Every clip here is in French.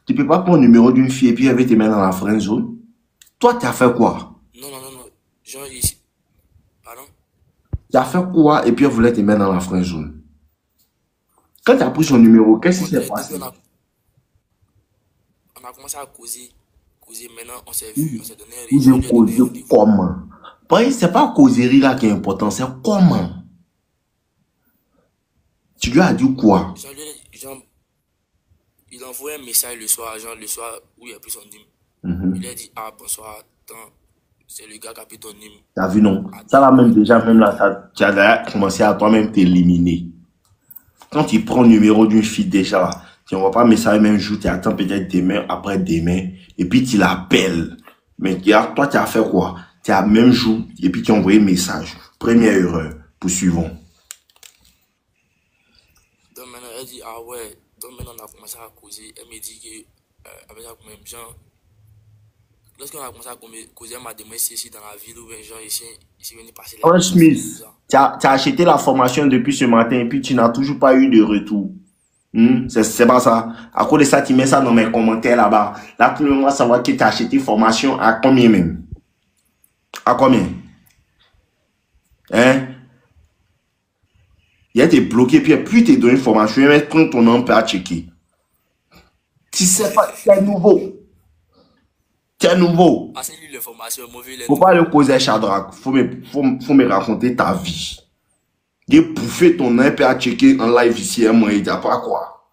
Tu peux pas prendre le numéro d'une fille et puis elle va te mettre dans la friend zone. Toi, tu as fait quoi? Non, non, non, non. Genre, ici. Pardon? Tu as fait quoi et puis elle voulait te mettre dans la friend zone? Quand tu as pris son numéro, qu'est-ce qui Bon, s'est depuis, passé? on a commencé à causer. Causer, maintenant, on s'est vu, Vous on s'est donné vous on lui avez a donné causé un rendez-vous. comment? C'est pas la causerie là qui est important, c'est comment? Tu lui as dit quoi? Genre, genre, il a envoyé un message le soir, genre, le soir où il a pris son numéro. Il Mhm. a dit, ah, bonsoir, attends, c'est le gars qui a pris ton numéro. T'as vu, non? Ça Attends, là même déjà, même là, tu as déjà commencé à toi-même t'éliminer. Quand tu prends le numéro d'une fille déjà, tu n'envoies pas un message même jour, tu attends peut-être demain, après demain, et puis tu l'appelles. Mais toi, tu as fait quoi? Tu as même jour, et puis tu as envoyé un message. Première erreur. Poursuivons. donc maintenant, elle dit, ah ouais, donc maintenant, on a commencé à causer. Elle me dit que, avec la même gens, lorsqu'on a commencé à causer, elle m'a demandé si ici dans la ville ou bien genre ici venu passer les Un vacances et tout Smith, ça. tu as acheté la formation depuis ce matin, et puis tu n'as toujours pas eu de retour. C'est pas ça. À cause de ça, tu mets ça dans mes commentaires là-bas. Là, tout le monde va savoir que tu as acheté formation à combien même? À combien? Hein? Il a été bloqué, puis plus tu donné une formation, il va prendre ton nom à checker. Tu sais pas, tu es nouveau. Tu es nouveau. Ah, c'est lui l'information, mauvais, il est Faut pas nouveau. le causer à Shadrach. Faut me raconter ta vie. Il a bouffé ton nom à checker en live ici, moi, il dit pas quoi.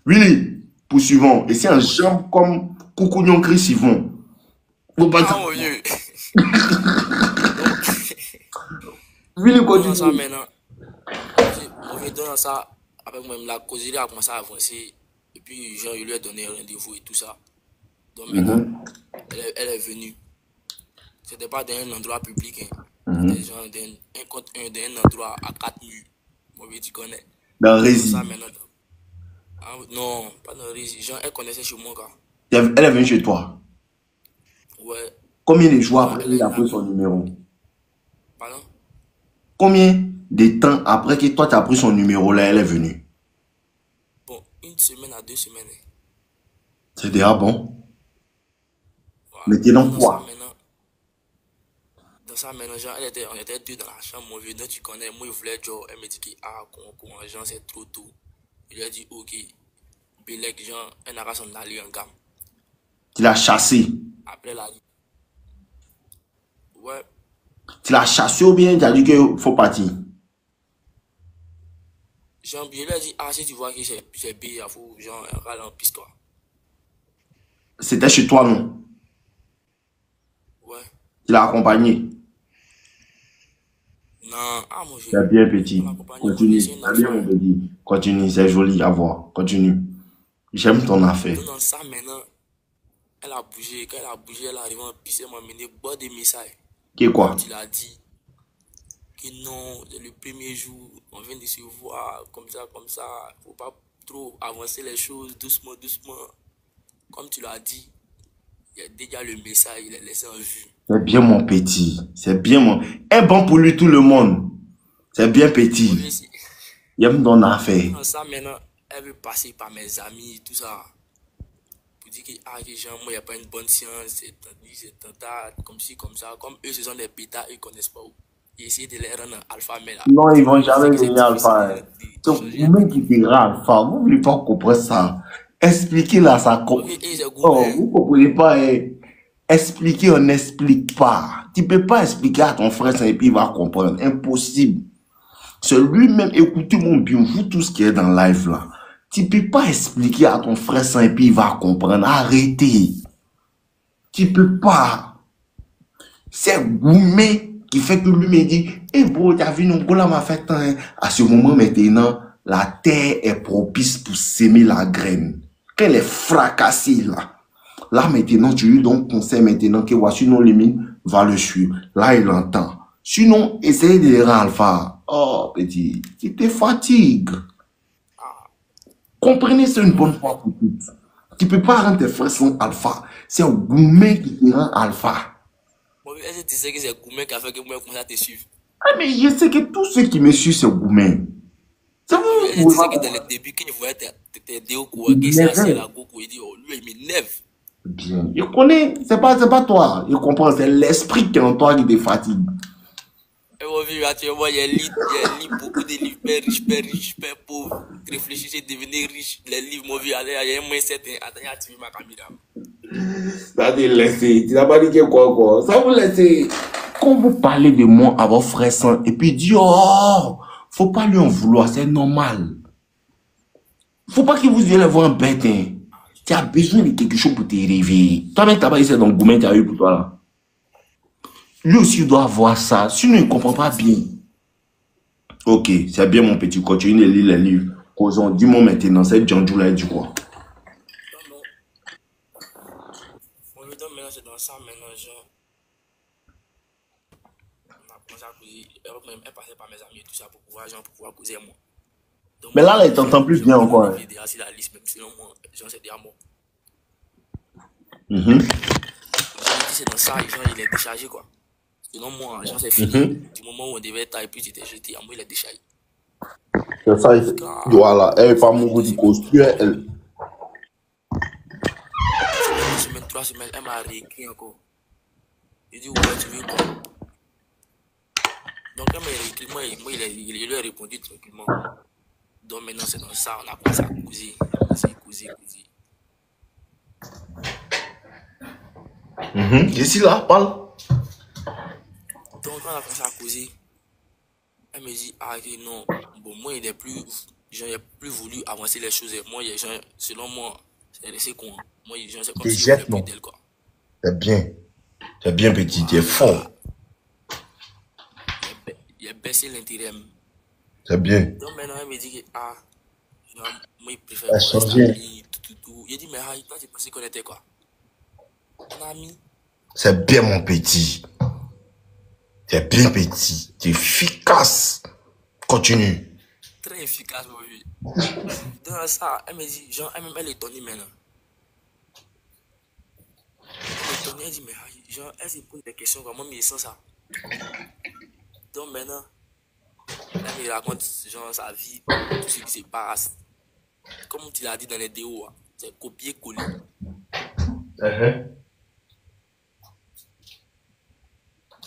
Oui, poursuivons. Et c'est un jambe comme Coucougnon Chris Yvon. Faut pas Ah, mon vieux. Donc, Willy donnant ça continue. maintenant, mauvais, donnant ça, avec moi, la causerie a commencé à avancer. Et puis, genre, il lui a donné un rendez-vous et tout ça. Donc maintenant, Mhm, elle est venue. C'était pas dans un endroit public, hein. C'était mhm. genre dans un endroit à 4 murs. Mauvais, tu connais. Dans Donnant Rési. ça maintenant. Ah, non, pas dans le risque. Genre, elle connaissait chez moi, quoi. Elle est venue chez toi. Ouais. Combien de jours Genre, après elle a qu'il a une pris amie. son numéro? Pardon? Combien de temps après que toi tu as pris son numéro là, elle est venue? Bon, une semaine à 2 semaines, hein. C'est déjà bon. Voilà. Maintenant quoi? Dans ça, maintenant, genre, on était deux dans la chambre, mon vieux. Donc, tu connais, moi, il voulait, genre, elle me dit que, ah, comment, genre, c'est trop tôt. Il a dit, ok. Belek, genre, elle n'a pas son allure en gamme. Tu l'as chassé. Après, la ouais. Tu l'as chassé ou bien tu as dit qu'il faut partir? Genre, il a dit, ah, si tu vois que c'est B, il faut, genre, râle en piste, quoi. C'était chez toi, non? Ouais. Tu l'as accompagné. Non, ah, mon vieux. C'est bien C'est pas petit. la compagnie, mon vieux, Continue. c'est une C'est bien enfant, mon hein. petit. Continue, c'est joli à voir. Continue. J'aime ton affaire. Donc, dans ça, maintenant, elle a bougé. Quand elle a bougé, elle arrive en piste, elle m'a mené boire des messages. Qui est Comme quoi? tu l'as dit, que non, c'est le premier jour, on vient de se voir, comme ça. Faut pas trop avancer les choses, doucement, doucement. Comme tu l'as dit, il y a déjà le message, il est laissé en vue. C'est bien mon petit. C'est bien mon. Est bon pour lui tout le monde. C'est bien Moi, petit. ici, J'aime ton affaire. dans ça, maintenant, elle veut passer par mes amis, tout ça. Pour dire que, ah, les gens, moi, il n'y a pas une bonne science, c'est tandis, c'est tata, comme ci, comme ça. Comme eux, ce sont des bêtas, ils ne connaissent pas où. Ils essaient de les rendre en alpha, mais là, Non, ils vont je sais jamais que c'est venir difficile Alpha. Hein. de Donc, changer un vous-même bêta. qui dira Alpha, vous ne voulez pas comprendre ça. Expliquez là ça. Moi, et c'est Oh, gourmet. vous ne comprenez pas. Hein. Expliquer, on n'explique pas. Tu ne peux pas expliquer à ton frère ça et puis il va comprendre. Impossible. C'est lui-même, écoutez mon bien, vous tout ce qui est dans live là. Tu ne peux pas expliquer à ton frère ça et puis il va comprendre. Arrêtez. Tu ne peux pas. C'est Gourmet qui fait que lui me dit, eh bro, t'as vu, nous, là m'a fait tant, hein. À ce moment maintenant, la terre est propice pour s'aimer la graine. Quand elle est fracassée là, là maintenant, tu lui donnes conseil maintenant que voici non les mines, va le suivre. Là, il entend. Sinon, essaye de les rendre alpha. Oh, petit, tu te fatigues. Ah, Comprenez, c'est une moi, bonne fois pour toutes. Tu peux pas rendre tes frères son alpha. C'est un Gourmet qui te rend alpha. est-ce que tu sais que c'est gourmet qui a fait que moi, je commence à te suivre? Ah, mais je sais que tous ceux qui me suivent, c'est Gourmet. C'est Elle vous, disait que dans le début, quand il voyait tes déos, que c'est assis à la gogo, il dit, oh, lui, il m'énerve. bien. Il connaît, c'est pas toi. Il comprend, c'est l'esprit qui est en toi qui te fatigue. Et mon vieux, actuellement, il lit beaucoup de livres, père riche, père pauvre. Réfléchissez, devenir riche. Les livres, mon vieux, allez, il y a un moins certain. Attends, il y a activé ma caméra. Ça te laisser. Tu n'as pas dit que quoi. Ça vous laisse. Quand vous parlez de moi à vos frères saints, et puis dit, oh, faut pas lui en vouloir, c'est normal. Faut pas qu'il vous vienne voir un bête. Hein. Tu as besoin de quelque chose pour te réveiller. Toi-même, tu n'as pas essayé dans le gourmet, tu as eu pour toi là. Lui aussi, il doit avoir ça. Sinon, il ne comprend pas bien. Ok, c'est bien mon petit. Continue de lire les livres. Causons, dis-moi maintenant, c'est John Joula, il dit quoi? Non. Mon vieux, maintenant, c'est dans ça, maintenant, genre. On a commencé à causer. Elle passait par mes amis et tout ça pour pouvoir causer moi. Donc, Mais là, il t'entend plus bien encore. Hein. C'est la liste, même selon moi, genre, c'est déjà mort. C'est dans ça, genre, il est déchargé, quoi. Selon moi, genre, c'est fini. Du moment où on devait être et puis tu t'es jeté, en moi, il est déchargé. C'est ça, voilà. Elle n'est pas mourir du costume. Elle... 3 semaines, elle m'a réécrit encore. Il dit, ouais, tu veux quoi? Donc, elle m'a réécrit, moi, il lui a répondu tranquillement. Donc, maintenant, c'est dans ça, on a commencé à causer. Causer. Ici, là, parle. Donc, quand on a commencé à causer, elle me dit, ah, non, bon, moi, il n'est plus, genre, il n'a plus voulu avancer les choses. Moi, genre, selon moi, c'est resté con. Moi, genre, c'est comme si je voulais plus d'elle, quoi. C'est bien. C'est bien, petit, tu es fort. Il a baissé l'intérêt. C'est bien. Donc, maintenant, elle me dit que, ah, genre, moi, il préfère rester ami, tout. Il a dit, mais ah, toi, tu pensais qu'on était quoi? On a ami. C'est bien, mon petit. C'est bien, petit. Tu es efficace. Continue. Très efficace, mon vieux. Dans ça, elle me dit, genre, elle est étonnée maintenant. Elle est étonnée, elle dit, mais genre, elle se pose des questions, comment mais sans ça. Donc maintenant, elle me raconte, genre, sa vie, tout ce qui se passe. Comme tu l'as dit dans les vidéos, c'est copier-coller.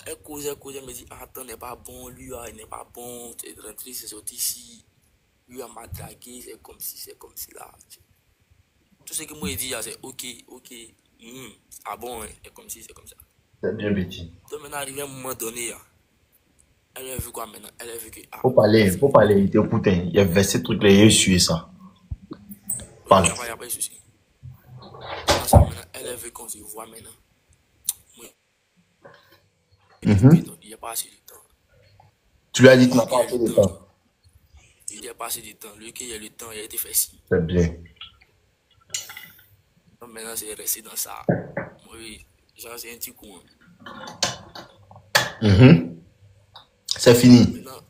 Elle cause, elle me dit, ah, attends, n'est pas bon, lui, il n'est pas bon, tu es rentré, c'est sorti ici. Lui, elle m'a dragué, c'est comme si là. Tout ce que moi, il dit, c'est ok. Ah bon, c'est comme si, c'est comme ça. C'est bien, petit. Donc maintenant, arrivé à un moment donné, elle a vu quoi maintenant? Elle a vu que. Ah, faut parler, il t'écoute. Il y a versé truc là, il a sué ça. Parle. Il n'y a pas de souci. Elle a vu qu'on se voit maintenant. Il n'y a pas assez de temps. Tu lui as dit que tu n'as pas assez de temps. Il n'y a pas assez de temps. Lui, qui a le temps, il a été fait ci. C'est bien. Donc maintenant, c'est resté dans ça. Oui, genre, c'est un petit coup. C'est fini. Maintenant,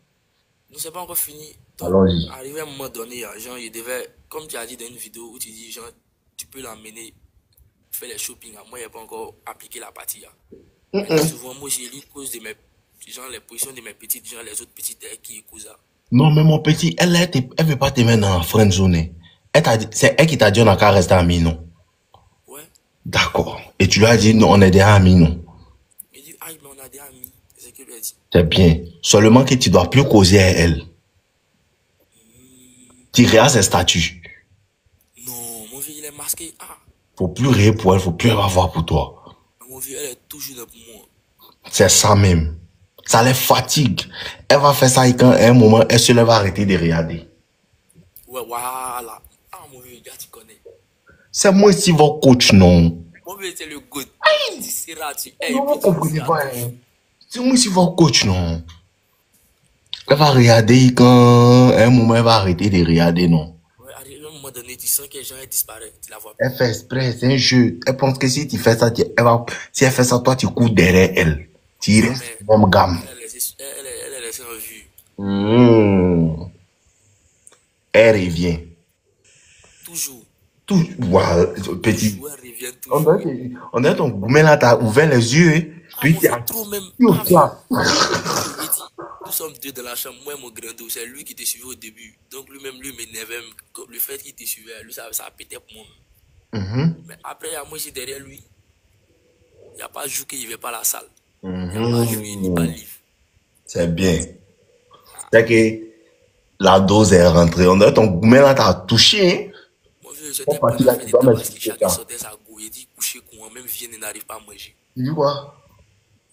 nous, c'est pas encore fini. Allons-y. Arrivé à un moment donné, genre, il devait, comme tu as dit dans une vidéo où tu dis, genre, tu peux l'emmener faire les shopping. Moi, il n'a pas encore appliqué la partie. Souvent, moi, j'ai lu cause de mes, genre, les positions de mes petites, genre, les autres petites qui écoutent ça. Non, mais mon petit, elle veut pas te mettre dans la friend zone. C'est elle qui t'a dit on n'a qu'à rester amis, non? Ouais. D'accord. Et tu lui as dit non, on est des amis, non? Il dit, ah, mais on a des amis. C'est ce qu'il lui a dit. C'est bien. Seulement que tu dois plus causer à elle. Tirer à ses statuts. Non, mon vieux, il est masqué. Ah. Faut plus rire pour elle, faut plus avoir pour toi. Mon vieux, elle est toujours là pour moi. C'est ça même. Ça les fatigue. Elle va faire ça et quand à un moment, elle se lève, va arrêter de regarder. Ouais, voilà. Ah, mon vieux, gars, tu connais. C'est moi ici votre coach, non? Mon vieux, c'est le good. Tu seras, tu es. Non, vous comprenez pas. C'est moi ici votre coach, non? Elle va regarder quand à un moment, elle va arrêter de regarder, non? Ouais, à un moment donné, tu sens que les gens disparaissent. Tu la vois pas. Elle fait exprès, c'est un jeu. Elle pense que si tu fais ça, si elle fait ça, toi, tu cours derrière elle. Tu restes même gamme. Elle est laissée en vue. Elle revient. Toujours. Voilà, petit. Toujours, elle revient toujours. On dirait ton gourmet là, t'as ouvert les yeux. Puis tu as. nous sommes deux dans la chambre, moi et mon grand dos, c'est lui qui te suivait au début. Donc lui-même, lui m'énervait, le fait qu'il te suivait, lui, ça a pété pour moi. Mais après, il y a moi, j'ai derrière lui. Il n'y a pas jour qu'il ne va pas à la salle. Il n'y a pas jour qu'il ne lit pas le livre. C'est bien. C'est que la dose est rentrée. On dirait ton gourmet là t'a touché. Hein? Moi, j'étais pas là, il parce qu'il chacun sortait sa go. Il dit coucher quoi, même vienne et n'arrive pas à manger. Tu vois?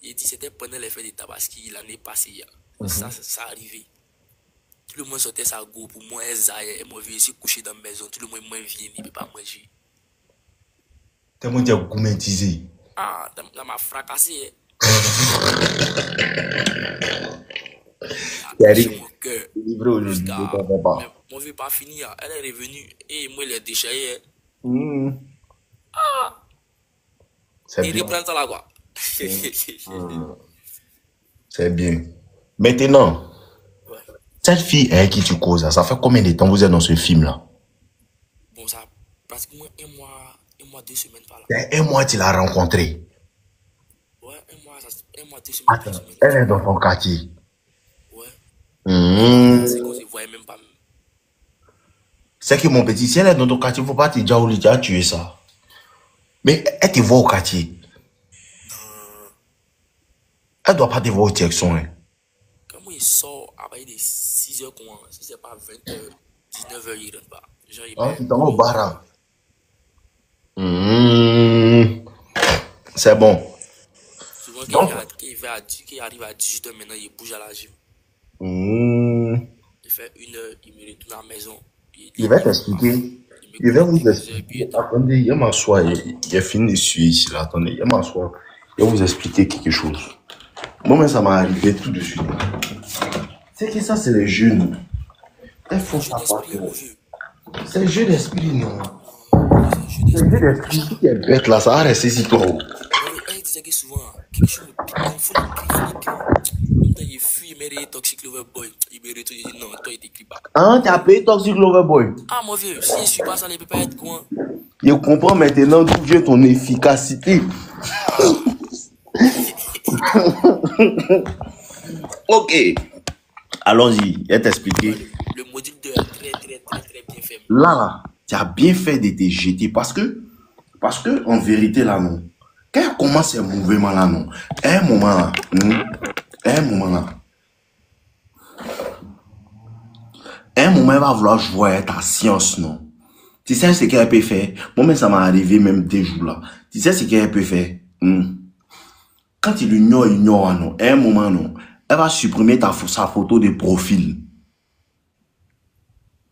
Il dit c'était pendant l'effet de tabaski l'année passée. Ça arrivait. Tout le monde sortait sa go pour moi, elle m'a vu ici coucher dans la maison. Tout le monde vient, il ne peut pas manger. T'es mon dieu gourmetisé. Ah, ça m'a fracassé. Mon cœur. Mon vie pas fini. Elle est revenue et moi, elle est déchirée. Ah! C'est bien. Il reprend ça là, quoi. C'est bien. Maintenant, ouais. Cette fille avec qui tu causes, ça fait combien de temps vous êtes dans ce film-là? Bon, ça pratiquement un mois, 2 semaines par là. Un mois, tu l'as rencontrée? Ouais, un mois, 2 semaines. Attends, elle est dans ton quartier? Ouais. C'est qu'on se voyait même pas. C'est que mon petit, si elle est dans ton quartier, il ne faut pas te dire où tu as tué ça. Mais elle te voit au quartier. Elle ne doit pas te voir au direction. Hein. Quand moi, il sort à partir de 6h, si c'est pas 20h, 19h, il rentre pas. Genre, il tu t'en vas au bar. C'est bon. Souvent, qu'il arrive à 18h maintenant, il bouge à la gym. Il fait 1 heure, il me retourne à la maison. Il va t'expliquer. Il va vous expliquer. Attendez, il m'assoit. Il a fini de suivre ici. Là. Attendez, il m'assoit. Il va vous expliquer quelque chose. Moi, mais ça m'est arrivé tout de suite. C'est que ça, c'est les jeunes. Il faut savoir que c'est le jeu d'esprit, non. C'est le jeu d'esprit qui est bête là. Ça va rester ici, toi. Elle disait que souvent, quelque chose il fuit, mais il est toxic lover boy. Il me retourne, il dit non, toi, il t'écrit pas. Hein, tu as payé toxic lover boy? Ah, mon vieux, si je suis pas ça, il peut pas être quoi. Je comprends maintenant d'où vient ton efficacité. Ok. Allons-y, je vais t'expliquer. Le module 2 est très bien fait. Là, tu as bien fait de te jeter parce que en vérité, là, non. Quand elle commence ce mouvement là, non. Un moment là. Un moment, elle va vouloir jouer à ta science, non. Tu sais ce qu'elle peut faire? Moi, mais ça m'est arrivé même 2 jours là. Tu sais ce qu'elle peut faire? Quand il ignore, non. À un moment, non. Elle va supprimer sa photo de profil.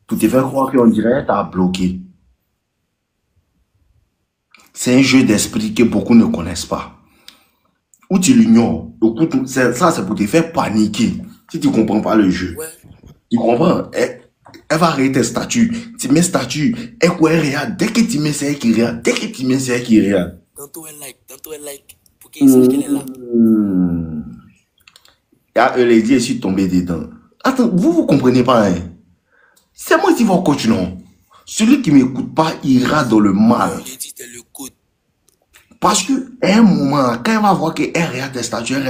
Pour te faire croire qu'on dirait qu'elle t'a bloqué. C'est un jeu d'esprit que beaucoup ne connaissent pas. Ou tu l'ignores. Ça, c'est pour te faire paniquer. Si tu ne comprends pas le jeu. Ouais. Tu comprends? Elle va arrêter tes statuts. Tu mets statut. Elle regarde. Dès que tu mets ça, qui regarde. Dès que tu mets ça, qui regarde. Tantôt elle like. Pour qu'elle sache qu'elle est là. Et les dit, je suis tombé dedans. Attends, vous comprenez pas, hein? C'est moi qui vais coach, non? Celui qui ne m'écoute pas ira dans le mal. Il dit c'est le code. Parce que, à un moment, quand elle va voir qu'elle regarde tes statuts,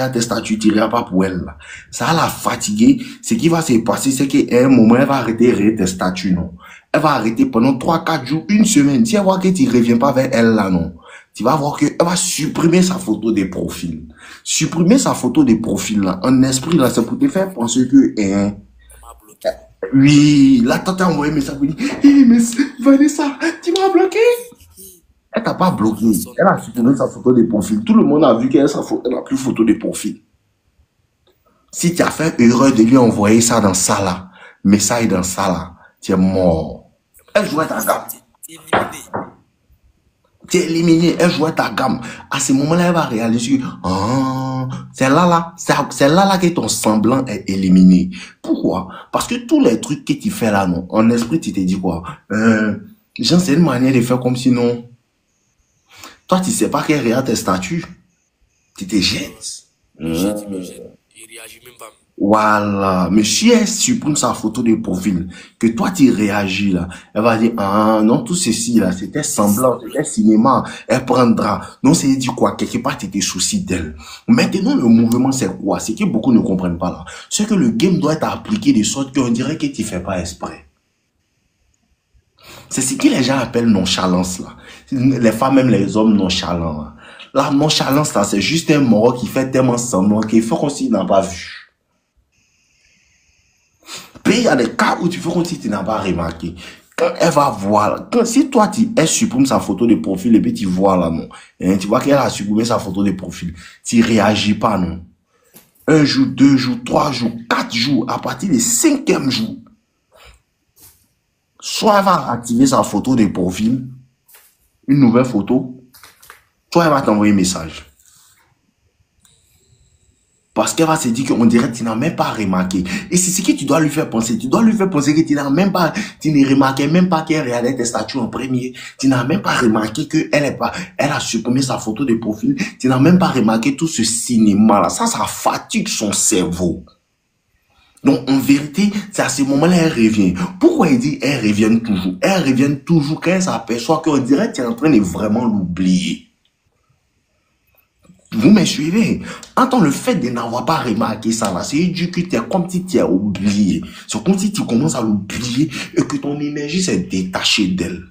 tu n'iras pas pour elle. Là. Ça va la fatiguer. Ce qui va se passer, c'est qu'à un moment, elle va arrêter de regarder tes statuts, non? Elle va arrêter pendant 3-4 jours, 1 semaine. Si elle voit que tu ne reviens pas vers elle, là, non? Tu vas voir qu'elle va supprimer sa photo de profil. Supprimer sa photo de profil, là, en esprit, là, c'est pour te faire penser que, oui, là, t'as envoyé un message pour dire, mais Vanessa, tu m'as bloqué? Elle t'a pas bloqué. Elle a supprimé sa photo de profil. Tout le monde a vu qu'elle n'a plus photo de profil. Si tu as fait erreur de lui envoyer ça dans ça là, message dans ça là, tu es mort. Elle jouait ta gamme. Tu es éliminé. Elle jouait ta gamme. À ce moment-là, elle va réaliser que c'est là que ton semblant est éliminé. Pourquoi? Parce que tous les trucs que tu fais là, non, en esprit, tu te dis quoi? C'est une manière de faire comme si non. Toi, tu sais pas qu'elle regarde tes statuts. Tu te jettes. Je me jette. Il réagit même pas. Voilà. Mais si elle supprime sa photo de profil, que toi tu réagis là, elle va dire, ah non, tout ceci là, c'était semblant, c'était cinéma. Elle prendra. Non, c'est dit quoi? Quelque part, tu te soucies d'elle. Maintenant, le mouvement, c'est quoi? C'est que beaucoup ne comprennent pas là. C'est que le game doit être appliqué de sorte qu'on dirait que tu fais pas exprès. C'est ce que les gens appellent nonchalance là. Les femmes, même les hommes nonchalants là. La nonchalance là, c'est juste un mort qui fait tellement semblant qu'il faut qu'on s'il n'a pas vu. Puis il y a des cas où tu fais comme si tu n'as pas remarqué. Quand elle va voir, si toi elle supprime sa photo de profil et puis tu vois là, non. Et tu vois qu'elle a supprimé sa photo de profil. Tu réagis pas, non. 1 jour, 2 jours, 3 jours, 4 jours, à partir du 5e jour, soit elle va activer sa photo de profil, une nouvelle photo, soit elle va t'envoyer un message. Parce qu'elle va se dire qu'on dirait que tu n'as même pas remarqué. Et c'est ce que tu dois lui faire penser. Tu dois lui faire penser que tu n'as même pas, tu ne remarquais même pas qu'elle regardait tes statuts en premier. Tu n'as même pas remarqué qu'elle a supprimé sa photo de profil. Tu n'as même pas remarqué tout ce cinéma-là. Ça fatigue son cerveau. Donc, en vérité, c'est à ce moment-là, elle revient. Pourquoi il dit elle revient toujours? Elle revient toujours quand elle s'aperçoit qu'on dirait que tu es en train de vraiment l'oublier. Vous me suivez? Entends le fait de n'avoir pas remarqué ça là, c'est du que tu es comme si tu as oublié. C'est comme si tu commences à l'oublier et que ton énergie s'est détachée d'elle.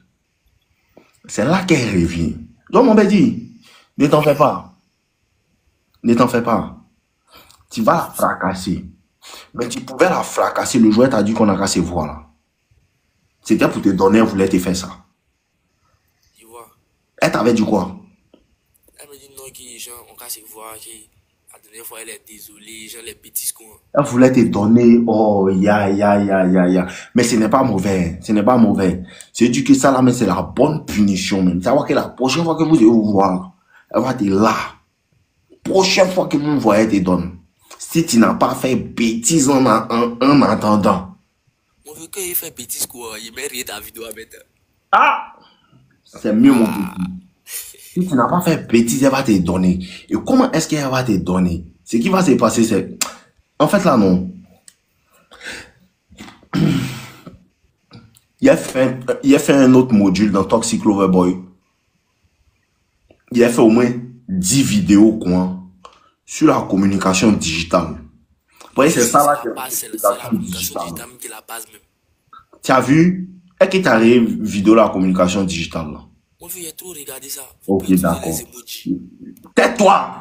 C'est là qu'elle revient. Donc mon petit, ne t'en fais pas. Ne t'en fais pas. Tu vas la fracasser. Mais tu pouvais la fracasser. Le joueur t'a dit qu'on a qu'à se voir là. C'était pour te donner, elle voulait te faire ça. Tu vois. Elle t'avait dit quoi? Elle me dit non, que les gens ont qu'à se voir, que la dernière fois elle est désolée, genre les bêtises qu'on. Elle voulait te donner, oh, ya. Mais ce n'est pas mauvais, ce n'est pas mauvais. C'est du que ça là, mais c'est la bonne punition même. Ça va que la prochaine fois que vous allez vous voir, elle va te là. Prochaine fois que vous voyez, elle te donne. Si tu n'as pas fait bêtise en attendant. Mon vieux, quand il fait bêtise quoi, il met rien ta vidéo à mettre. Ah! C'est mieux mon petit. Si tu n'as pas fait bêtise, elle va te donner. Et comment est-ce qu'elle va te donner? Ce qui va se passer, c'est... En fait, là, non. Il a fait un autre module dans Toxic Lover Boy. Il a fait au moins 10 vidéos, quoi, sur la communication digitale. Vous voyez, c'est ça, là, c'est la communication digitale qui est la base même. Tu as vu? Est-ce que tu as vidéo la communication digitale, là? Mon vieux, il a trop regardé ça. Ok, d'accord. Tais-toi!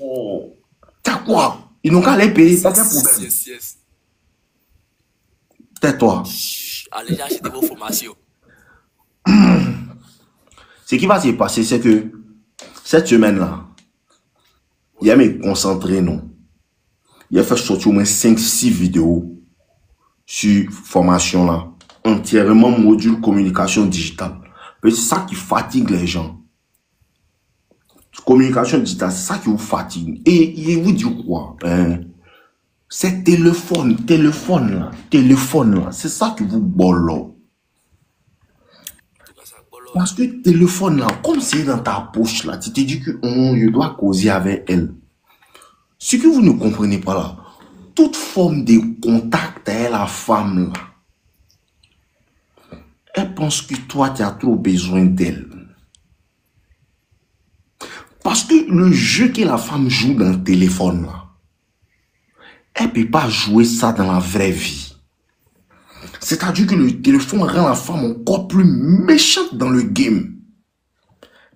Oh. T'as quoi? Ils n'ont qu'à les payer, c'est un problème. Yes. Tais-toi. Allez, j'ai acheté vos formations. Ce qui va se passer, c'est que cette semaine-là, il a me concentré, non? Il a fait sortir au moins 5-6 vidéos sur formation là, entièrement module communication digitale. C'est ça qui fatigue les gens. Communication digitale, c'est ça qui vous fatigue. Et il vous dit quoi? C'est téléphone là, c'est ça qui vous bolle. Parce que téléphone là, comme c'est dans ta poche là, tu te dis que je dois causer avec elle. Ce que vous ne comprenez pas là, toute forme de contact avec la femme là, elle pense que toi tu as trop besoin d'elle. Parce que le jeu que la femme joue dans le téléphone là, elle ne peut pas jouer ça dans la vraie vie. C'est-à-dire que le téléphone rend la femme encore plus méchante dans le game.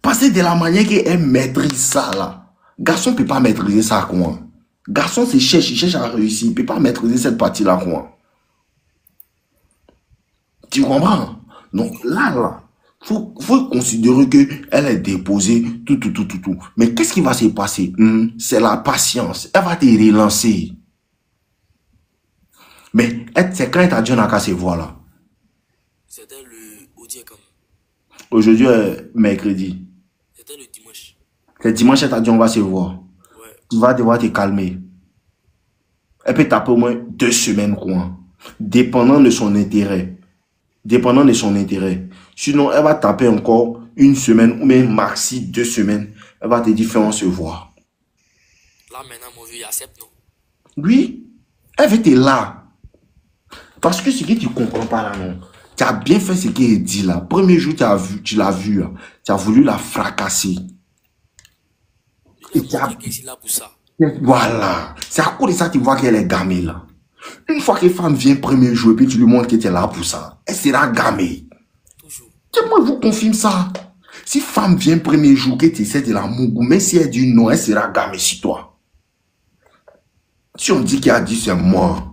Parce que de la manière qu'elle maîtrise ça là, garçon ne peut pas maîtriser ça quoi. Garçon il cherche à réussir, il ne peut pas maîtriser cette partie là quoi. Tu comprends? Donc là, faut considérer qu'elle est déposée, tout. Mais qu'est-ce qui va se passer? C'est la patience. Elle va te relancer. Mais c'est quand elle t'a dit on a qu'à se voir là. C'était le audio comme. Aujourd'hui est mercredi. C'était le dimanche. C'est dimanche, elle t'a dit on va se voir. Ouais. Tu vas devoir te calmer. Elle peut taper au moins 2 semaines quoi. Dépendant de son intérêt. Sinon, elle va taper encore 1 semaine ou même maxi 2 semaines. Elle va te dire, fais on se voir. Là, maintenant, mon vieux, il accepte, non? Oui, elle veut te là. Parce que ce que tu ne comprends pas là, non. Tu as bien fait ce qu'elle dit là. Premier jour, tu l'as vu, là. Tu as voulu la fracasser. Je lui ai montré que je suis là pour ça. Voilà. C'est à cause de ça que tu vois qu'elle est gamée là. Une fois que femme vient premier jour et puis tu lui montres que tu es là pour ça, elle sera gamée. Toujours. Moi, je vous confirme ça. Si femme vient premier jour que tu essaies de la mougou, mais si elle dit non, elle sera gamée sur toi. Si on dit qu'elle a dit c'est moi.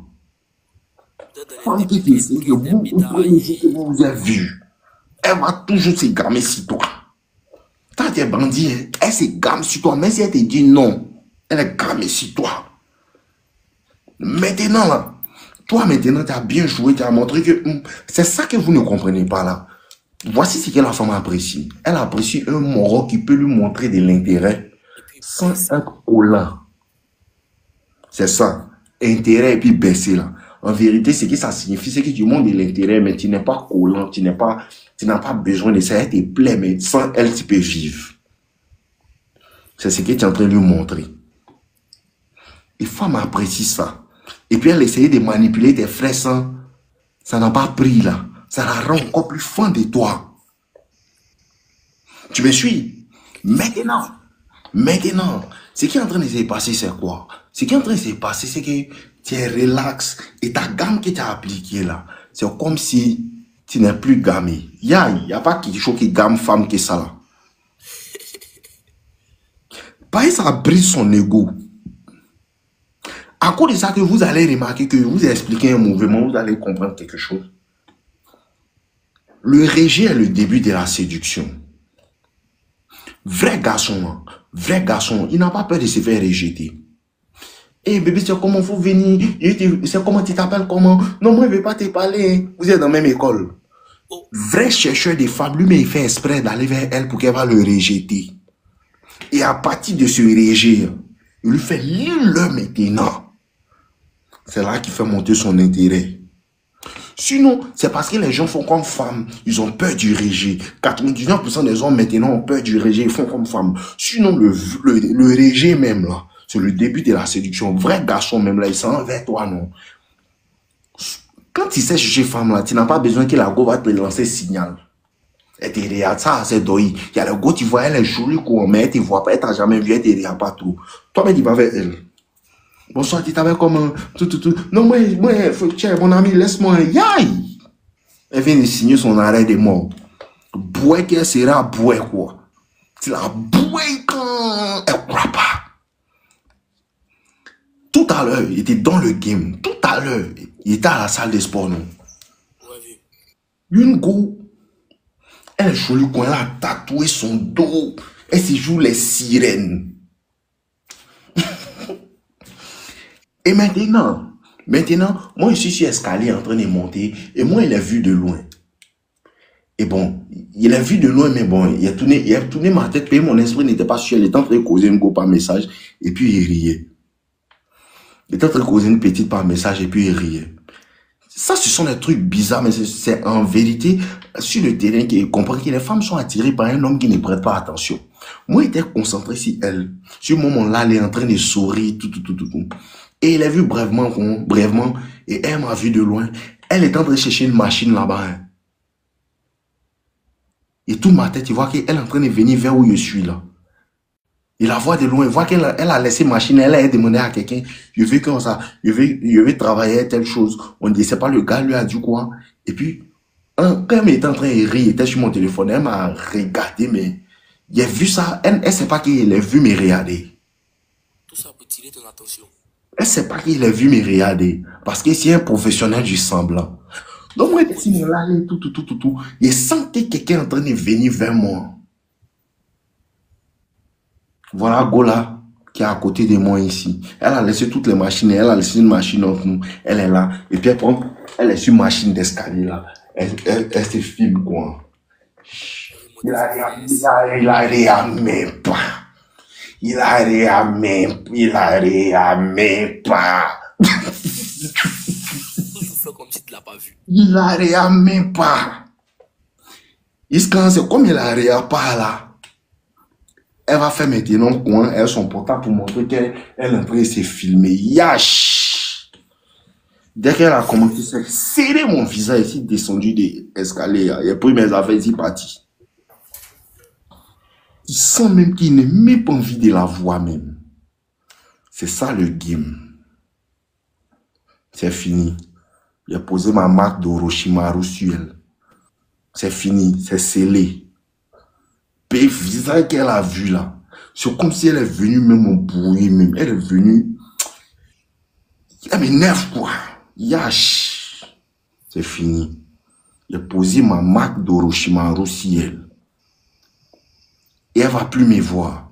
Femme qui t'essaie de vous, au premier jour que vous avez vu, elle va toujours se gamer sur toi. Quand tu es bandit, hein, elle se game sur toi, mais si elle te dit non, elle est gamée sur toi. Maintenant, là, toi, maintenant, tu as bien joué, tu as montré que c'est ça que vous ne comprenez pas là. Voici ce que la femme apprécie. Elle apprécie un moro qui peut lui montrer de l'intérêt sans être collant. C'est ça. Intérêt et puis baisser là. En vérité, ce que ça signifie, c'est que tu montres de l'intérêt, mais tu n'es pas collant, tu n'as pas besoin de ça. Elle te plaît, mais sans elle, tu peux vivre. C'est ce que tu es en train de lui montrer. Les femmes apprécient ça. Et puis elle essayait de manipuler tes frères sans... Ça n'a pas pris là. Ça la rend encore plus fan de toi. Tu me suis? Maintenant, ce qui est en train de se passer, c'est quoi? Ce qui est en train de se passer, c'est que tu es relax et ta gamme que tu as appliquée là, c'est comme si tu n'es plus gamé. Il n'y a pas quelque chose qui gamme femme que ça là. Parce que ça brise son ego. À cause de ça que vous allez remarquer que vous expliquez un mouvement, vous allez comprendre quelque chose. Le rejet est le début de la séduction. Vrai garçon, il n'a pas peur de se faire rejeter. Eh bébé, c'est comment faut venir? C'est comment tu t'appelles comment? Non, moi je ne vais pas te parler. Vous êtes dans la même école. Vrai chercheur de femmes, lui-même il fait exprès d'aller vers elle pour qu'elle va le rejeter. Et à partir de ce rejet, il lui fait lire-le maintenant. C'est là qu'il fait monter son intérêt. Sinon, c'est parce que les gens font comme femmes. Ils ont peur du rejet. 99% des hommes maintenant ont peur du rejet. Ils font comme femmes. Sinon, le rejet même là, c'est le début de la séduction. Vrai garçon même là, il s'en va vers toi, non. Quand tu sais chercher femme là, tu n'as pas besoin que la go va te lancer signal. Elle te regarde ça, c'est doyi. Il y a le go, tu vois, elle est jolie quoi, mais elle te voit pas, elle t'a jamais vu, elle te regarde pas trop. Toi-même, tu vas vers elle. Bonsoir, tu t'avais comme tout. Non, moi, tiens, mon ami, laisse-moi. Yaï! Elle vient de signer son arrêt de mort. Boué qu'elle sera boué, quoi. Tu la boué quand elle croit pas. Tout à l'heure, il était dans le game. Tout à l'heure, il était à la salle de sport, non? Une go, elle est jolie quand elle a tatoué son dos. Elle se joue les sirènes. Et maintenant, moi je suis sur l'escalier en train de monter et moi il a vu de loin. Et bon, il a vu de loin, mais bon, il a tourné ma tête, puis mon esprit n'était pas sûr. Il était en train de causer une go par message et puis il riait. Il était en train de causer une petite par message et puis il riait. Ça, ce sont des trucs bizarres, mais c'est en vérité sur le terrain qu'il comprend que les femmes sont attirées par un homme qui ne prête pas attention. Moi, j'étais concentré sur elle. Sur ce moment-là, elle est en train de sourire, tout. Et il a vu brièvement, et elle m'a vu de loin. Elle est en train de chercher une machine là-bas. Hein. Et toute ma tête, tu vois qu'elle est en train de venir vers où je suis là. Il la voit de loin, il voit qu'elle a laissé machine, elle a demandé à quelqu'un, je veux travailler telle chose. On ne sait pas, le gars lui a dit quoi. Et puis, quand elle était en train de rire, il était sur mon téléphone, elle m'a regardé, mais il a vu ça, elle ne sait pas qu'il a vu me regarder. Tout ça pour tirer ton attention. Elle ne sait pas qu'il a vu me regarder, parce que c'est un professionnel du semblant. Donc moi, je suis là, tout. Je sens que quelqu'un est en train de venir vers moi. Voilà Gola qui est à côté de moi ici. Elle a laissé toutes les machines. Elle a laissé une machine entre nous. Elle est là. Et puis elle est sur une machine d'escalier là. Elle se filme quoi. Il a rien même pas. Il a rien même pas. Comme si tu l'as pas vu. Il a rien même pas. C'est comme il a rien pas là. Elle va faire maintenant quoi, elle son portable pour montrer qu'elle est en train de se filmer. Yash! Dès qu'elle a commencé à serrer mon visage ici, descendu des escaliers, il a pris mes affaires ici, parti. Il sent même qu'il n'a même pas envie de la voir même. C'est ça le game. C'est fini. J'ai posé ma marque d'Orochimaru sur elle. C'est fini, c'est scellé. Le visage qu'elle a vu là, c'est comme si elle est venue même embrouiller même. Elle est venue. Elle m'énerve quoi. Yash. C'est fini. J'ai posé ma marque d'Orochimaru sur elle. Et elle ne va plus me voir.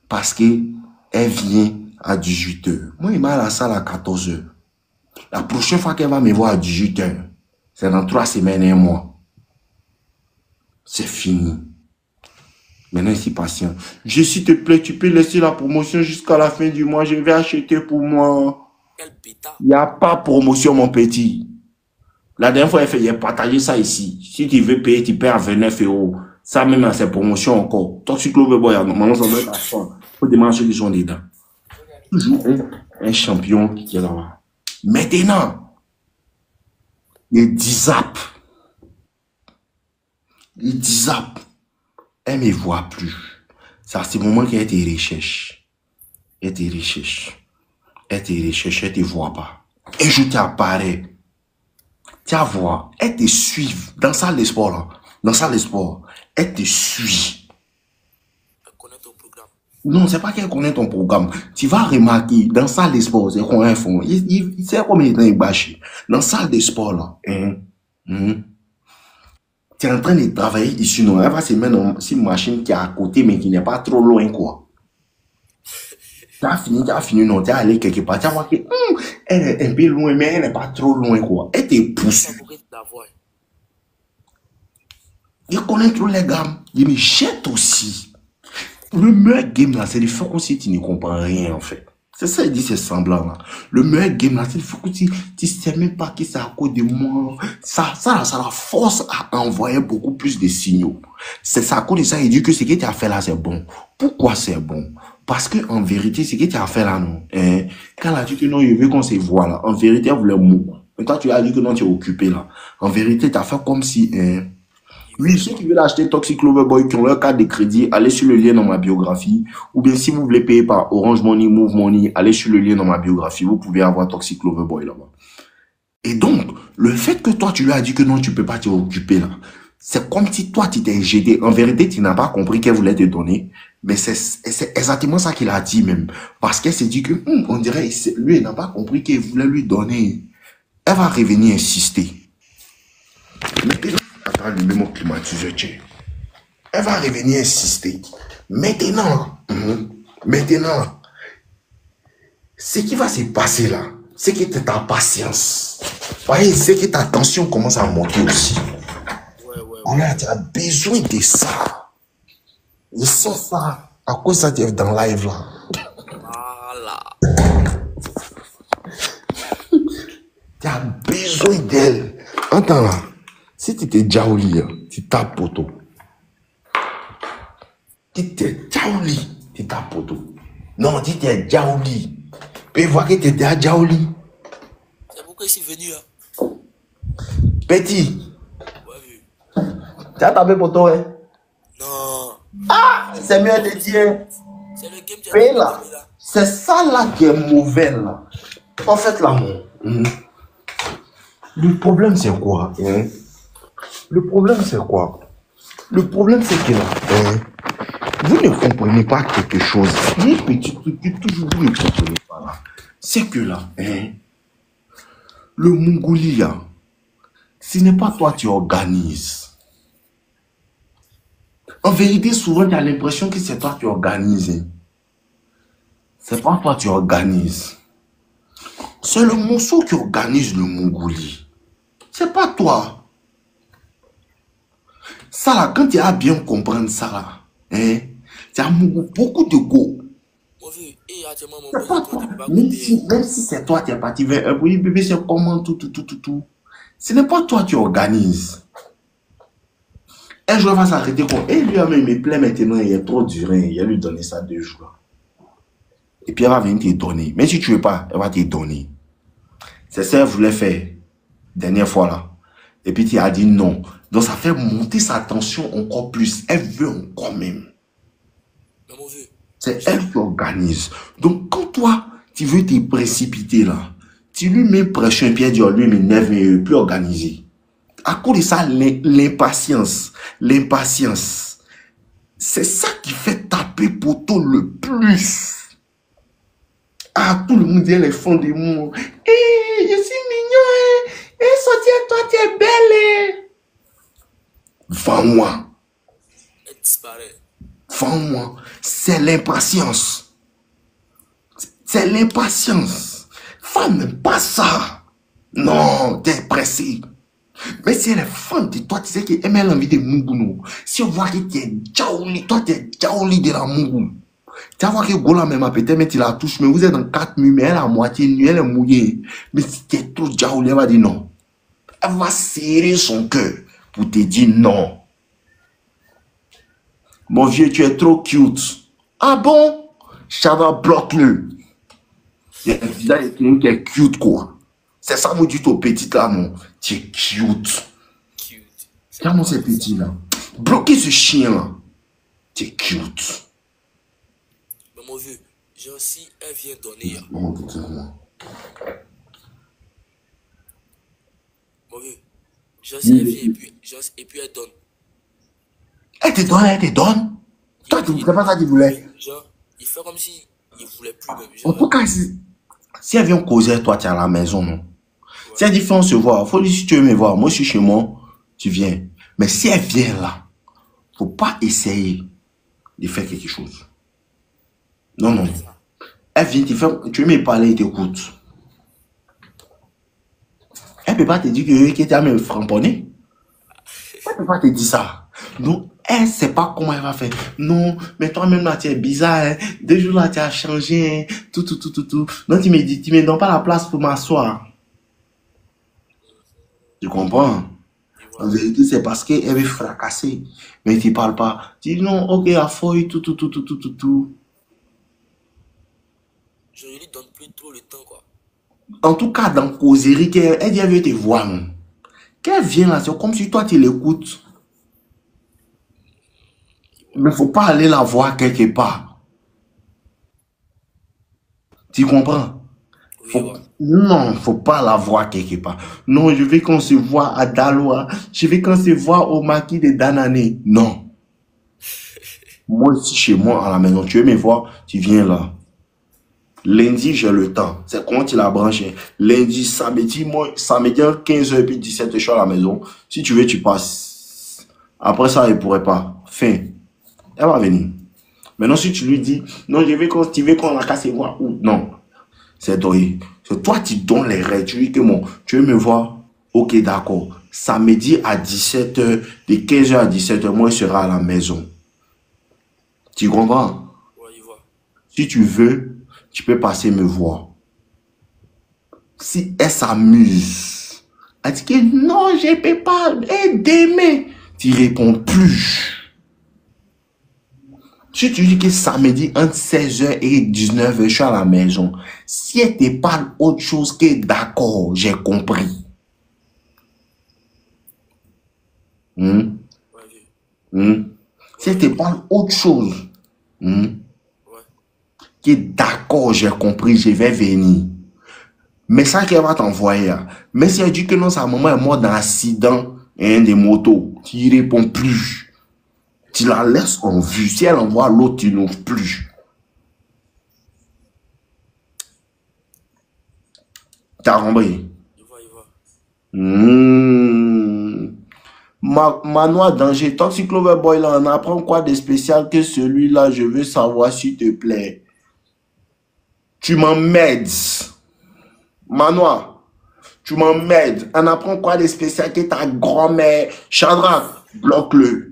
Parce qu'elle vient à 18h. Moi, il m'a à la salle à 14h. La prochaine fois qu'elle va me voir à 18h, c'est dans 3 semaines et un mois. C'est fini. Maintenant, ici, patient. S'il te plaît, tu peux laisser la promotion jusqu'à la fin du mois. Je vais acheter pour moi. Il n'y a pas de promotion, mon petit. La dernière fois, il a partagé ça ici. Si tu veux payer, tu payes à 29 €. Ça, même à ces promotions encore. Toxic Lover Boy, normalement, ça doit être à 100. Il faut demander ceux qui sont dedans. Toujours un champion qui est là-bas. Maintenant, il dit zap. Il dit zap. Elle ne me voit plus. C'est à ce moment qu'elle te recherche. Elle te recherche. Elle te recherche, elle ne te voit pas. Et je t'apparais. Tu vas voir, elle te suit. Dans ça, le sport là. Dans ça, le sport. Elle te suit. Elle connaît ton programme. Non, c'est pas qu'elle connaît ton programme. Tu vas remarquer, dans ça, le sport, c'est qu'on a un fond. Il sait combien de temps il bâche. Dans ça, le sport là. Tu es en train de travailler ici, non? Elle va se mettre dans une machine qui est à côté, mais qui n'est pas trop loin, quoi. Tu as fini, non? Tu es allé quelque part. Tu vas voir qu'elle est un peu loin, mais elle n'est pas trop loin, quoi. Elle te pousse. Il connaît trop les gammes. Il me jette aussi. Le meilleur game là, c'est de faire comme si tu ne comprends rien, en fait. C'est ça, il dit, c'est semblant là. Le meilleur game là, c'est de faire comme si tu ne sais même pas qui c'est à cause de moi. Ça la force à envoyer beaucoup plus de signaux. C'est ça, à cause de ça, il dit que ce que tu as fait là, c'est bon. Pourquoi c'est bon? Parce que en vérité, ce que tu as fait là, non. Quand elle a dit que non, il veut qu'on se voit là. En vérité, elle voulait mot. Mais toi, tu as dit que non, tu es occupé là. En vérité, tu as fait comme si, oui, ceux qui veulent acheter Toxic Lover Boy, qui ont leur carte de crédit, allez sur le lien dans ma biographie. Ou bien si vous voulez payer par Orange Money, Move Money, allez sur le lien dans ma biographie. Vous pouvez avoir Toxic Lover Boy là-bas. Et donc, le fait que toi, tu lui as dit que non, tu peux pas t'occuper là, c'est comme si toi, tu t'es jeté. En vérité, tu n'as pas compris qu'elle voulait te donner. Mais c'est exactement ça qu'il a dit même. Parce qu'elle s'est dit que, on dirait, lui, il n'a pas compris qu'elle voulait lui donner. Elle va revenir insister. Maintenant, attends, lui, mon climatiseur, tiens. Elle va revenir insister. Maintenant, ce qui va se passer là, c'est que ta patience. Voyez, c'est que ta tension commence à monter aussi. Ouais. Tu as besoin de ça. Je sens ça. À cause ça, tu es dans live là. Voilà. Tu as besoin d'elle. Entends là. Si tu t'es jaouli, tu tapes poteau. Si tu es jaouli, tu tapes poteau. Non, si tu es jaouli. Tu peux voir que tu étais à jaouli. C'est pourquoi je suis venu là. Petit. Ouais, oui. Tu as tapé poteau, hein? Non. Ah, c'est mieux de dire. C'est le game qui est là. C'est ça là qui est mauvais là. En fait, l'amour. Le problème, c'est quoi? Le problème, c'est quoi? Le problème, c'est que là, vous ne comprenez pas quelque chose. Il y a un petit truc que toujours vous ne comprenez pas là. C'est que là, le Mongolia, ce n'est pas toi qui organises. En vérité, souvent, tu as l'impression que c'est toi qui organises. C'est pas toi qui organises. C'est le morceau qui organise le Mongolie. C'est pas toi. Ça là, quand tu as bien comprendre ça là, tu as beaucoup de go. C'est pas toi. Même si c'est toi qui es parti vers oui, bébé, c'est comment tout. Ce n'est pas toi qui organise. Un jour, elle va s'arrêter comme, lui, il me plaît maintenant, il est trop dur, il a lui donné ça 2 jours. Et puis, elle va venir te donner. Même si tu ne veux pas, elle va te donner. C'est ça qu'elle voulait faire. Dernière fois là. Et puis tu as dit non. Donc ça fait monter sa tension encore plus. Elle veut encore même. Mais mon vieux, C'est elle qui organise. Donc quand toi, tu veux te précipiter là, tu lui mets pression et puis elle dit, oh, lui m'énerve, mais il veut plus organiser. À cause de ça, l'impatience. L'impatience. C'est ça qui fait taper poteau le plus. Ah, tout le monde dit les fonds de moi. Eh, je suis mignon, hein. Eh, sortir, toi, tu es belle, hein. Vends-moi. elle disparaît. Vends-moi. C'est l'impatience. C'est l'impatience. Femme n'aime pas ça. Non, t'es pressé. Mais si elle est fan de toi, tu sais qu'elle a envie de Mungu. Si on voit que tu es jaouli, toi tu es jaouli de la Mungu. Tu vas voir que Gola même peut-être mais tu la touches, mais vous êtes dans 4 nuits, mais elle est à moitié nue, elle est mouillée. Mais si tu es trop jaouli, elle va dire non. Elle va serrer son cœur pour te dire non. Mon vieux, tu es trop cute. Ah bon? Chava, bloque-le. Il y a un visage qui est cute, quoi. C'est ça, vous dites aux petites là, non? Tu es cute. Cute. Regarde-moi ces petits là. Bloquez ce chien là. Tu es cute. Mais mon vieux, genre si elle vient donner, Bon, putain. mon vieux, genre si elle vient et puis elle donne. Elle te donne, elle te donne. Toi, tu ne voulais pas ça que tu voulais. Genre, il fait comme si il voulait plus même. En Genre, tout cas, si elle vient causer, toi, tu es à la maison, non? Si elle dit, fais on se voir, faut dire si tu veux me voir. Moi, je suis chez moi, tu viens. Mais si elle vient là, faut pas essayer de faire quelque chose. Non, non. Elle vient, tu veux me parler, elle t'écoute. Elle peut pas te dire que tu as même framponné. Elle peut pas te dire ça. Donc, elle sait pas comment elle va faire. Non, mais toi-même là, tu es bizarre. Hein. 2 jours là, tu as changé. Hein. Tout. Donc, tu me dis, tu me donnes pas la place pour m'asseoir. Tu comprends? En vérité, c'est parce qu'elle veut fracasser. Mais tu parles pas. Tu dis non, ok, à feuille, tout. je lui donne plus trop le temps, quoi. En tout cas, dans causerie, elle dit, elle veut te voir. Non? Qu'elle vient là, c'est comme si toi, tu l'écoutes. Mais faut pas aller la voir quelque part. Tu comprends? Oui, ouais. Non, faut pas la voir quelque part. Non, je veux qu'on se voit à Daloa. Je veux qu'on se voit au maquis de Danané. Non. Moi, ici, chez moi, à la maison, tu veux me voir, tu viens là. Lundi, j'ai le temps. C'est comment tu l'as branché. Lundi, samedi, moi, samedi, 15h puis 17h, je suis à la maison. Si tu veux, tu passes. Après ça, il pourrait pas. Fin. Elle va venir. Maintenant, si tu lui dis, non, tu veux qu'on la casse et voir où? Non. C'est doré. C'est toi qui donnes les règles. Tu dis que bon, tu veux me voir? Ok, d'accord. Samedi à 17h, de 15h à 17h, moi, je serai à la maison. Tu comprends? Ouais, il voit. Si tu veux, tu peux passer me voir. Si elle s'amuse, elle dit que non, je ne peux pas, aider, tu ne réponds plus. Si tu dis que samedi entre 16h et 19h, je suis à la maison. Si elle te parle autre chose que d'accord, j'ai compris. Ouais, vieux. Si elle te parle autre chose Ouais. que d'accord, j'ai compris, je vais venir. Mais ça qu'elle va t'envoyer. Hein. Mais si elle dit que non, sa maman est morte dans un accident de moto, tu ne réponds plus. Tu la laisses en vue. Si elle envoie l'autre, tu n'ouvres plus. T'as compris? Il voit. Manoir danger. Toxic Lover Boy, là, on apprend quoi de spécial que celui-là, je veux savoir, s'il te plaît. Tu m'emmerdes. Manoir, tu m'emmerdes. On apprend quoi de spécial que ta grand-mère. Shadrach, bloque-le.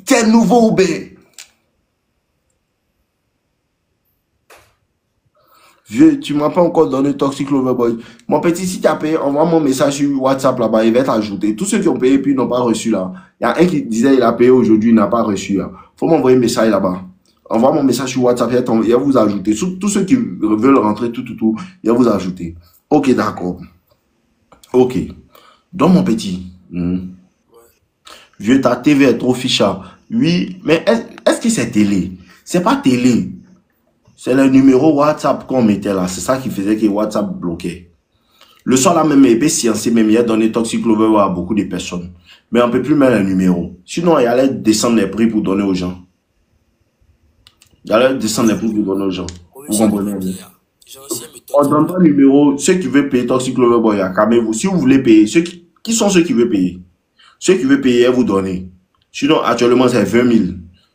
T'es nouveau ou bien? Tu m'as pas encore donné Toxic Lover Boy. Mon petit, si tu as payé, envoie mon message sur WhatsApp là-bas, il va t'ajouter. Tous ceux qui ont payé puis n'ont pas reçu là. Il y a un qui disait il a payé aujourd'hui, il n'a pas reçu là. Faut m'envoyer un message là-bas. Envoie mon message sur WhatsApp, il va vous ajouter. Tous ceux qui veulent rentrer, il va vous ajouter. Ok, d'accord. Ok. Donc, mon petit, vieux, ta TV est trop ficha. Oui, mais est-ce que c'est télé? C'est pas télé. C'est le numéro WhatsApp qu'on mettait là. C'est ça qui faisait que WhatsApp bloquait. Le soir là même, il peut sciencer, même il a donné Toxic Lover à beaucoup de personnes. Mais on ne peut plus mettre le numéro. Sinon, il allait descendre les prix pour donner aux gens. Il allait descendre les prix pour donner aux gens. Vous comprenez? On donne pas le numéro. Ceux qui veulent payer Toxic Lover Boy, calmez-vous. Si vous voulez payer, qui sont ceux qui veulent payer? Ceux qui veulent payer, vous donner. Sinon, actuellement, c'est 20 000.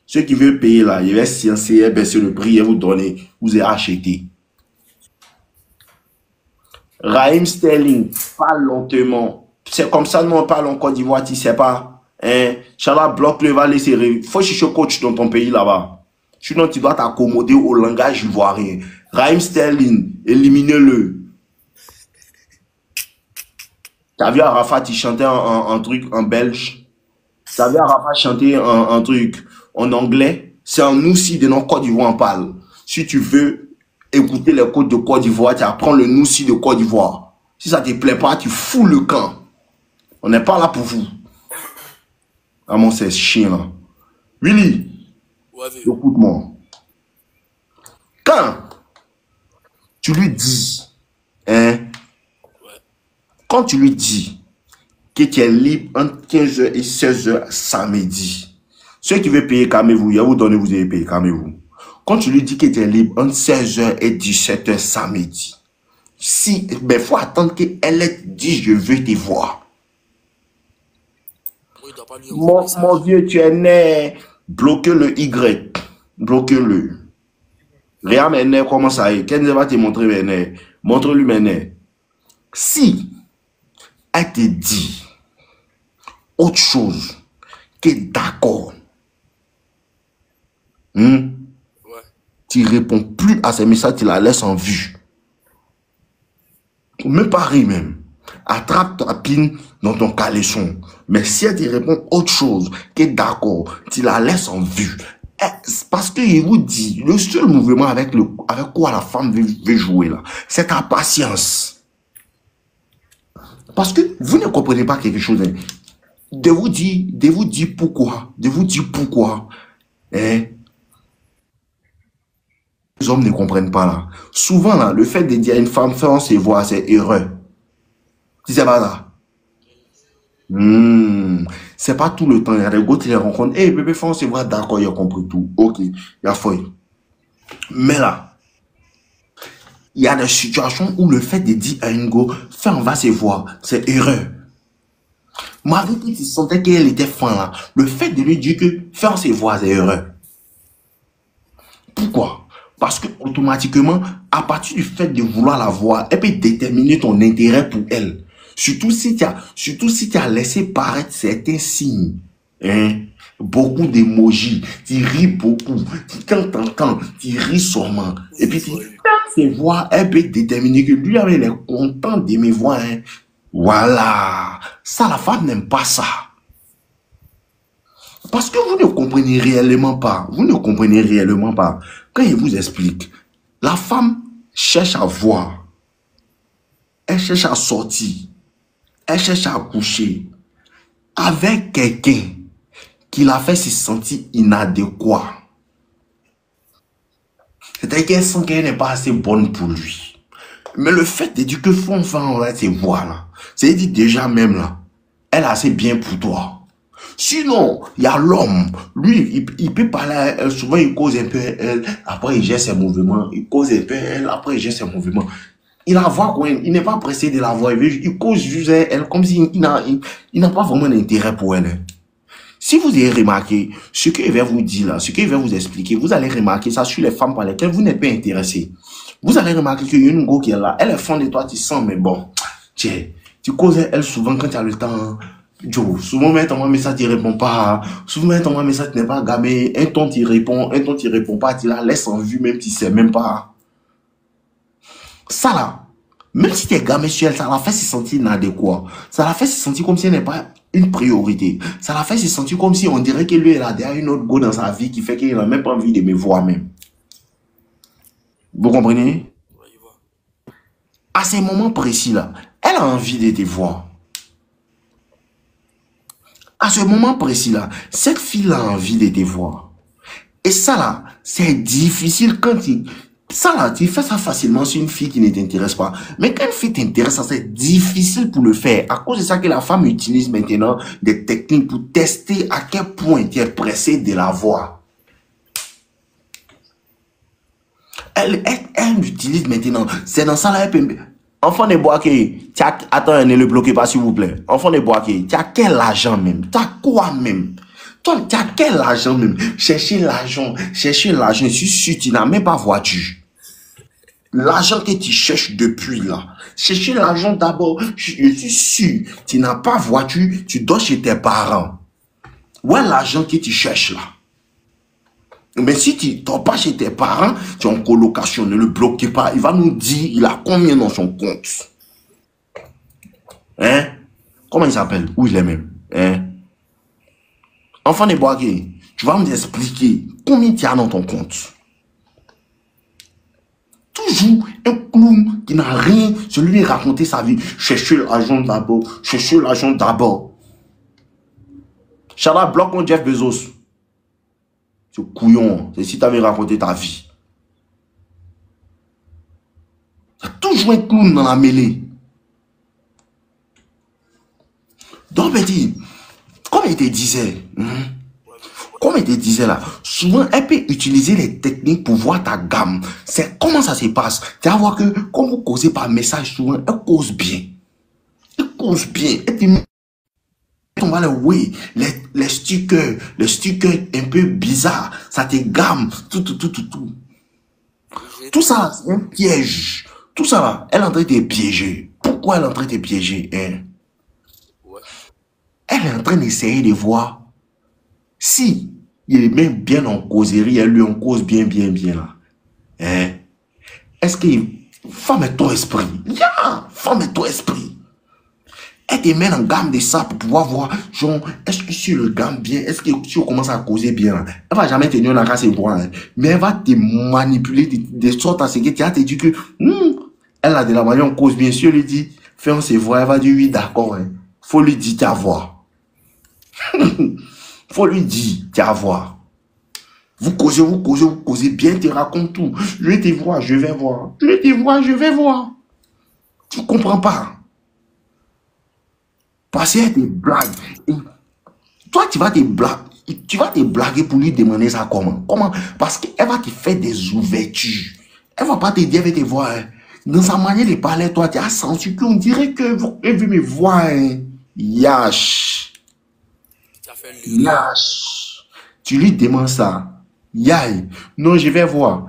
Ceux qui veulent payer là, il va sciencer, baisser le prix et vous donner. Vous avez acheté. Raheem Sterling, parle lentement. C'est comme ça, nous on parle en Côte d'Ivoire, tu sais pas. Hein? Chala bloque le va laisser. Faut chercher coach dans ton pays là-bas. Sinon, tu dois t'accommoder au langage ivoirien. Raheem Sterling, éliminez-le. T'as vu Arafat, il chantait un truc en belge. T'as vu Arafat chanter un truc en anglais. C'est en Noussi de notre Côte d'Ivoire on parle. Si tu veux écouter les codes de Côte d'Ivoire, tu apprends le Noussi de Côte d'Ivoire. Si ça te plaît pas, tu fous le camp. On n'est pas là pour vous. Ah mon, c'est chien là. Willy, écoute-moi. Quand tu lui dis, hein, quand tu lui dis que tu es libre entre 15h et 16h samedi, ceux qui veulent payer, calmez-vous, il va vous donner, vous allez payer, calmez-vous. Quand tu lui dis que tu es libre entre 16h et 17h samedi, si, ben, faut attendre qu'elle ait dit je veux te voir. Mon vieux, tu es né, bloquez le Y, bloquez-le. Regarde mes nez, comment ça est. Qu'elle va te montrer mes nez. Montre-lui mes nez. Si elle te dit autre chose que d'accord, tu ne réponds plus à ces messages, tu la laisses en vue. Même pas rire même. Attrape ta pine dans ton caleçon. Mais si elle te répond autre chose que d'accord, tu la laisses en vue. Parce qu'il vous dit, le seul mouvement avec quoi la femme veut jouer là, c'est ta patience. Parce que vous ne comprenez pas quelque chose. Hein. De vous dire pourquoi. De vous dire pourquoi. Hein. Les hommes ne comprennent pas là. Souvent là, le fait de dire à une femme, faire ses voix, c'est erreur. Tu sais pas là. C'est pas tout le temps. Il y a des gars qui les rencontrent. Hey bébé, fais ses voix, d'accord, il a compris tout. Ok, il y a fouille. Mais là, il y a des situations où le fait de dire à une go, fais on va se voir, c'est erreur. Malgré que tu sentais qu'elle était fin là, le fait de lui dire que fais on se voir, c'est erreur. Pourquoi? Parce que automatiquement, à partir du fait de vouloir la voir, elle peut déterminer ton intérêt pour elle. Surtout si tu as laissé paraître certains signes. Hein? Beaucoup d'émojis. Tu ris beaucoup. Quand tu ris sûrement. Et puis, ses voix, elle peut déterminer que lui, elle est content de mes voix. Hein? Voilà. Ça, la femme n'aime pas ça. Parce que vous ne comprenez réellement pas. Vous ne comprenez réellement pas. Quand je vous explique, la femme cherche à voir. Elle cherche à sortir. Elle cherche à coucher avec quelqu'un qui l'a fait se sentir inadéquat. C'est-à-dire qu'elle sent qu'elle n'est pas assez bonne pour lui. Mais le fait de dire que fond, on va te voir là, c'est dit déjà même là, elle est assez bien pour toi. Sinon, il y a l'homme. Lui, il peut parler à elle. Souvent, il cause un peu elle. Après, il gère ses mouvements. Il cause un peu elle. Après, il gère ses mouvements. Il la voit quand même. Il n'est pas pressé de la voir. Il cause juste elle comme s'il n'a pas vraiment d'intérêt pour elle. Si vous avez remarqué ce qu'il va vous dire là, ce qu'il va vous expliquer, vous allez remarquer ça sur les femmes par lesquelles vous n'êtes pas intéressé. Vous allez remarquer qu'il y a une go qui est là. Elle est fond de toi, tu sens, mais bon. Tiens, tu causes elle souvent quand tu as le temps. Joe, souvent, mais ton message, tu ne réponds pas. Souvent, mais ton message n'est pas gamé. Un ton, tu réponds. Un ton, tu ne réponds pas. Tu la laisses en vue, même si tu ne sais même pas. Ça là, même si t'es gamin sur elle, ça la fait se sentir inadéquat. Ça la fait se sentir comme si elle n'est pas une priorité. Ça la fait se sentir comme si on dirait que lui, elle a déjà une autre go dans sa vie qui fait qu'il n'a même pas envie de me voir même. Vous comprenez? Ouais, je vois. À ces moments précis-là, elle a envie de te voir. À ce moment précis-là, cette fille-là a envie de te voir. Et ça là, c'est difficile quand tu... Ça là, tu fais ça facilement sur une fille qui ne t'intéresse pas. Mais quand une fille t'intéresse, ça c'est difficile pour le faire. À cause de ça que la femme utilise maintenant des techniques pour tester à quel point tu es pressé de la voir. Elle utilise maintenant. C'est dans ça là, elle peut... Enfant de Boaké, attends, ne le bloquez pas s'il vous plaît. Enfant de Boaké, tu as quel argent même? Tu as quoi même? Toi, tu as quel argent même? Chercher l'argent. Je suis sûr, tu n'as même pas voiture. L'argent que tu cherches depuis là. Chercher l'argent d'abord. Je suis sûr, tu n'as pas voiture, tu dors chez tes parents. Où est l'argent que tu cherches là? Mais si tu ne dors pas chez tes parents, tu es en colocation, ne le bloquez pas. Il va nous dire, il a combien dans son compte? Hein? Comment il s'appelle? Où il est même? Hein? Enfant de Boaké, tu vas me expliquer combien tu as dans ton compte. Toujours un clown qui n'a rien, celui qui raconter sa vie. Cherchez l'argent d'abord. Cherchez l'argent d'abord. Charles, bloque mon Jeff Bezos. Ce couillon, c'est si tu avais raconté ta vie. Il y a toujours un clown dans la mêlée. Donc, petit, comme il te disait, là, souvent, elle peut utiliser les techniques pour voir ta gamme. C'est comment ça se passe. Tu vas voir que, quand vous causez par message, souvent, elle cause bien. Elle cause bien. Elle te met, on va oui, les stickers un peu bizarres, ça te gamme, tout. Tout ça, c'est un piège. Tout ça, là, elle est en train de te piéger. Pourquoi elle est en train de te piéger, hein? Ouais. Elle est en train d'essayer de voir si il est même bien en causerie, elle lui en cause bien là. Hein? Est-ce que femme ton esprit? Femme ton esprit. Elle te met en gamme de ça pour pouvoir voir, genre, est-ce que tu le gamme bien? Est-ce que tu commences à causer bien? Elle va jamais tenir la casse et voir, hein? Mais elle va te manipuler de sorte à ce que tu vas te dire que, elle a de la manière, on cause bien. Si elle lui dit, fais on se voit, elle va dire oui, d'accord, hein. Faut lui dire, tu vas voir. Faut lui dire, tu vas voir. Vous causez bien, tu racontes tout. Je vais te voir, je vais voir. Je vais te voir, je vais voir. Tu comprends pas? Parce qu'elle te blague. Et toi, tu vas te blaguer pour lui demander ça comment? Comment? Parce qu'elle va te faire des ouvertures. Elle va pas te dire, elle va te voir. Hein. Dans sa manière de parler, toi, tu as senti qu'on dirait qu'elle veut me voir. Hein. Yash. Yash. Tu lui demandes ça. Yaï. Non, je vais voir.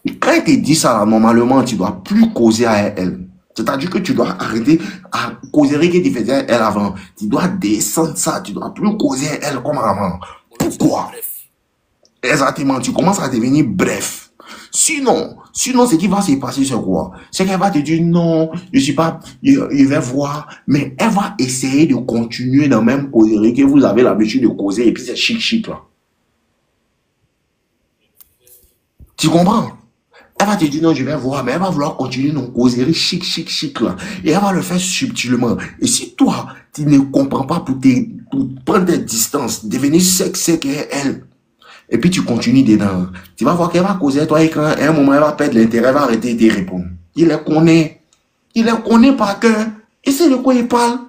Et quand elle te dit ça, là, normalement, tu dois plus causer à elle. C'est-à-dire que tu dois arrêter à causer que tu faisais elle avant. Tu dois descendre ça. Tu dois plus causer elle comme avant. Pourquoi? Exactement. Tu commences à devenir bref. Sinon, ce qui va se passer, c'est quoi? C'est qu'elle va te dire non, je suis pas, je vais voir. Mais elle va essayer de continuer dans le même causerie que vous avez l'habitude de causer. Et puis c'est chic là. Tu comprends? Elle va te dire non, je vais voir, mais elle va vouloir continuer nos causeries chic là. Et elle va le faire subtilement. Et si toi, tu ne comprends pas pour prendre des distances, devenir sec elle, et puis tu continues dedans, tu vas voir qu'elle va causer toi et quand à un moment elle va perdre l'intérêt, elle va arrêter de te répondre. Il les connaît par cœur. Et c'est de quoi il parle.